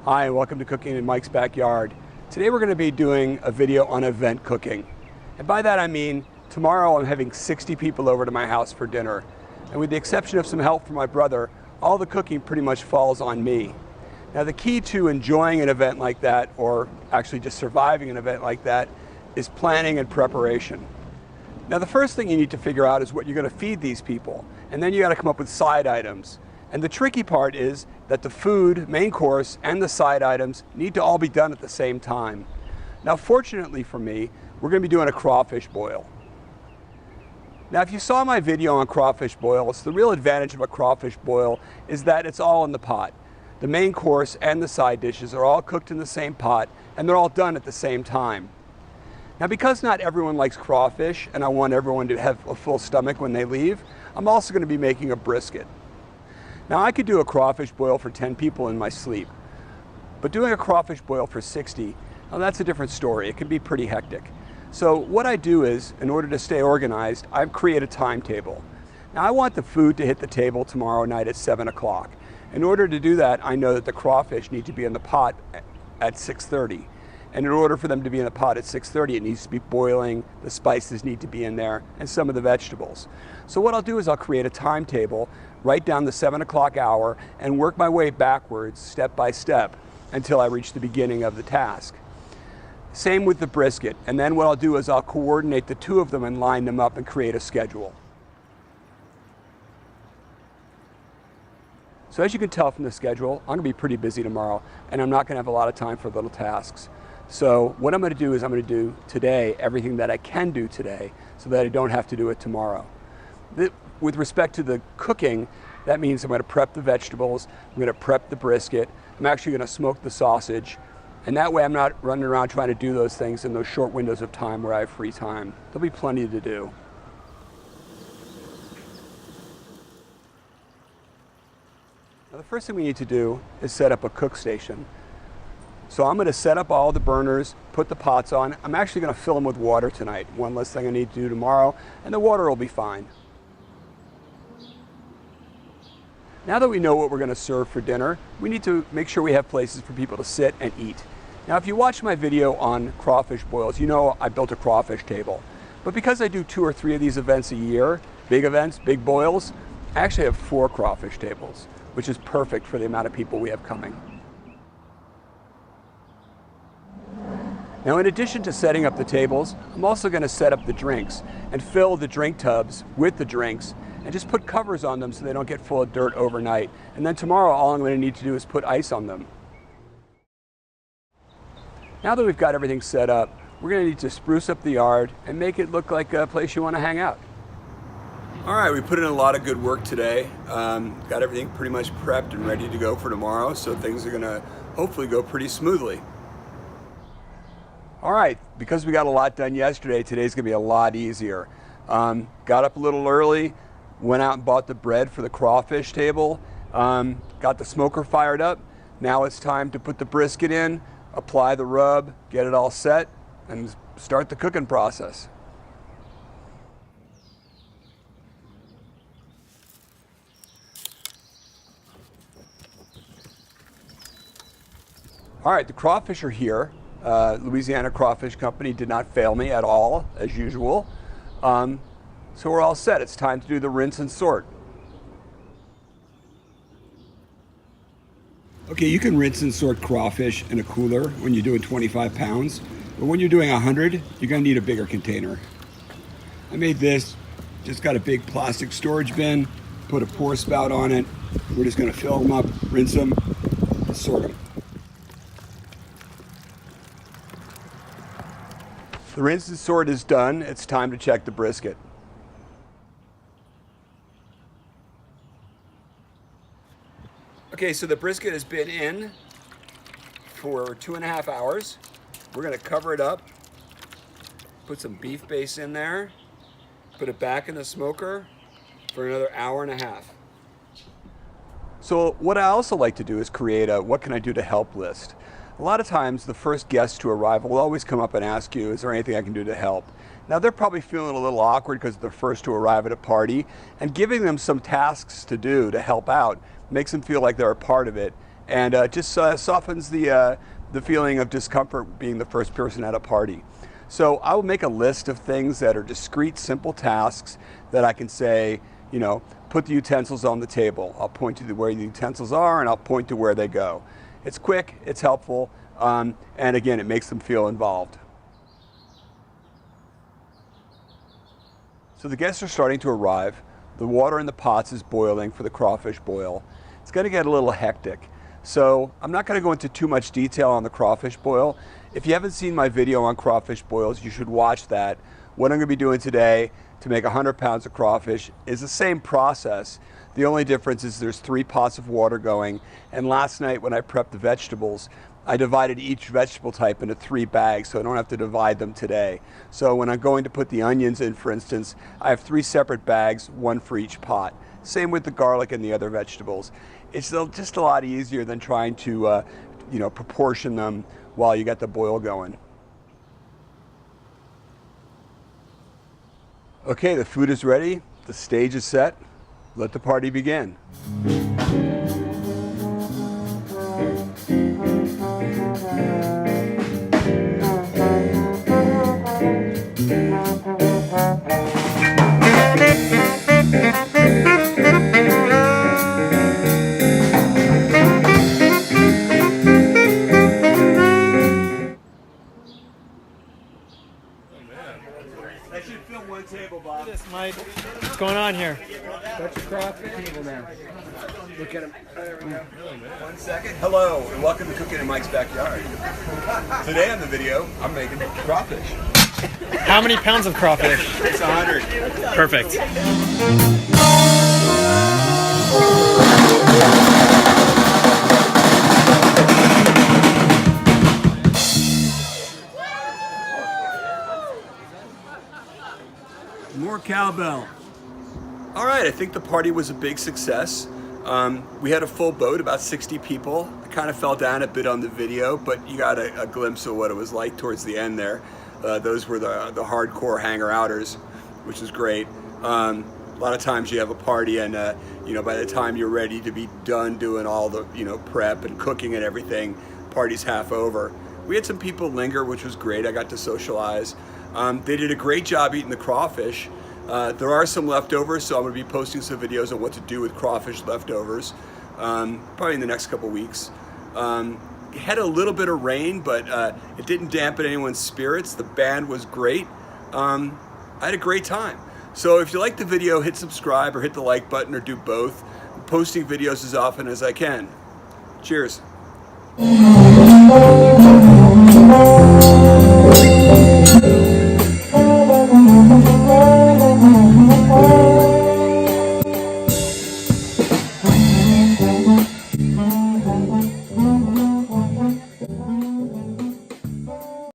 Hi, and welcome to Cooking in Mike's Backyard. Today we're going to be doing a video on event cooking. And by that I mean, tomorrow I'm having 60 people over to my house for dinner. And with the exception of some help from my brother, all the cooking pretty much falls on me. Now the key to enjoying an event like that, or actually just surviving an event like that, is planning and preparation. Now the first thing you need to figure out is what you're going to feed these people. And then you got to come up with side items. And the tricky part is that the food, main course, and the side items need to all be done at the same time. Now fortunately for me, we're going to be doing a crawfish boil. Now if you saw my video on crawfish boils, the real advantage of a crawfish boil is that it's all in the pot. The main course and the side dishes are all cooked in the same pot, and they're all done at the same time. Now because not everyone likes crawfish, and I want everyone to have a full stomach when they leave, I'm also going to be making a brisket. Now I could do a crawfish boil for 10 people in my sleep, but doing a crawfish boil for 60, well, that's a different story. It can be pretty hectic. So what I do is, in order to stay organized, I create a timetable. Now I want the food to hit the table tomorrow night at 7 o'clock. In order to do that, I know that the crawfish need to be in the pot at 6:30. And in order for them to be in the pot at 6:30, it needs to be boiling, the spices need to be in there, and some of the vegetables. So what I'll do is I'll create a timetable, write down the 7 o'clock hour, and work my way backwards, step by step, until I reach the beginning of the task. Same with the brisket, and then what I'll do is I'll coordinate the two of them and line them up and create a schedule. So as you can tell from the schedule, I'm going to be pretty busy tomorrow, and I'm not going to have a lot of time for little tasks. So what I'm going to do is I'm going to do today everything that I can do today so that I don't have to do it tomorrow. With respect to the cooking, that means I'm going to prep the vegetables, I'm going to prep the brisket, I'm actually going to smoke the sausage, and that way I'm not running around trying to do those things in those short windows of time where I have free time. There'll be plenty to do. Now the first thing we need to do is set up a cook station. So I'm going to set up all the burners, put the pots on. I'm actually going to fill them with water tonight. One less thing I need to do tomorrow, and the water will be fine. Now that we know what we're going to serve for dinner, we need to make sure we have places for people to sit and eat. Now if you watch my video on crawfish boils, you know I built a crawfish table. But because I do 2 or 3 of these events a year, big events, big boils, I actually have 4 crawfish tables, which is perfect for the amount of people we have coming. Now in addition to setting up the tables, I'm also going to set up the drinks and fill the drink tubs with the drinks and just put covers on them so they don't get full of dirt overnight. And then tomorrow all I'm going to need to do is put ice on them. Now that we've got everything set up, we're going to need to spruce up the yard and make it look like a place you want to hang out. All right, we put in a lot of good work today. Got everything pretty much prepped and ready to go for tomorrow, so things are going to hopefully go pretty smoothly. All right, because we got a lot done yesterday, today's gonna be a lot easier. Got up a little early, went out and bought the bread for the crawfish table, got the smoker fired up. Now it's time to put the brisket in, apply the rub, get it all set, and start the cooking process. All right, the crawfish are here. Louisiana Crawfish Company did not fail me at all, as usual. So we're all set. It's time to do the rinse and sort. Okay, you can rinse and sort crawfish in a cooler when you're doing 25 pounds, but when you're doing 100, you're gonna need a bigger container. I made this, just got a big plastic storage bin, put a pour spout on it. We're just gonna fill them up, rinse them, and sort them. The rinse and sort is done. It's time to check the brisket. Okay, so the brisket has been in for 2.5 hours. We're gonna cover it up, put some beef base in there, put it back in the smoker for another 1.5 hours. So what I also like to do is create a what can I do to help list. A lot of times the first guest to arrive will always come up and ask you, is there anything I can do to help? Now they're probably feeling a little awkward because they're first to arrive at a party, and giving them some tasks to do to help out makes them feel like they're a part of it and just softens the feeling of discomfort being the first person at a party. So I will make a list of things that are discrete, simple tasks that I can say, you know, put the utensils on the table. I'll point to where the utensils are, and I'll point to where they go. It's quick, it's helpful, and again, it makes them feel involved. So the guests are starting to arrive. The water in the pots is boiling for the crawfish boil. It's going to get a little hectic. So I'm not going to go into too much detail on the crawfish boil. If you haven't seen my video on crawfish boils, you should watch that. What I'm going to be doing today to make 100 pounds of crawfish is the same process. The only difference is there's 3 pots of water going, and last night when I prepped the vegetables, I divided each vegetable type into 3 bags, so I don't have to divide them today. So when I'm going to put the onions in, for instance, I have 3 separate bags, 1 for each pot. Same with the garlic and the other vegetables. It's just a lot easier than trying to you know, proportion them while you got the boil going. Okay, the food is ready, the stage is set. Let the party begin. I should film one table, Bob. This, Mike. What's going on here? That's across the table now. Look at him. There we go. 1 second. Hello, and welcome to Cooking in Mike's Backyard. Today on the video, I'm making crawfish. How many pounds of crawfish? It's 100. Perfect. More cowbell. All right, I think the party was a big success. We had a full boat, about 60 people. I kind of fell down a bit on the video, but you got a glimpse of what it was like towards the end there. Those were the hardcore hanger-outers, which is great. A lot of times you have a party and you know, by the time you're ready to be done doing all the, you know, prep and cooking and everything, party's half over. We had some people linger, which was great. I got to socialize. They did a great job eating the crawfish. There are some leftovers, so I'm going to be posting some videos on what to do with crawfish leftovers, probably in the next couple weeks. It had a little bit of rain, but it didn't dampen anyone's spirits. The band was great. I had a great time. So if you like the video, hit subscribe or hit the like button or do both. I'm posting videos as often as I can. Cheers.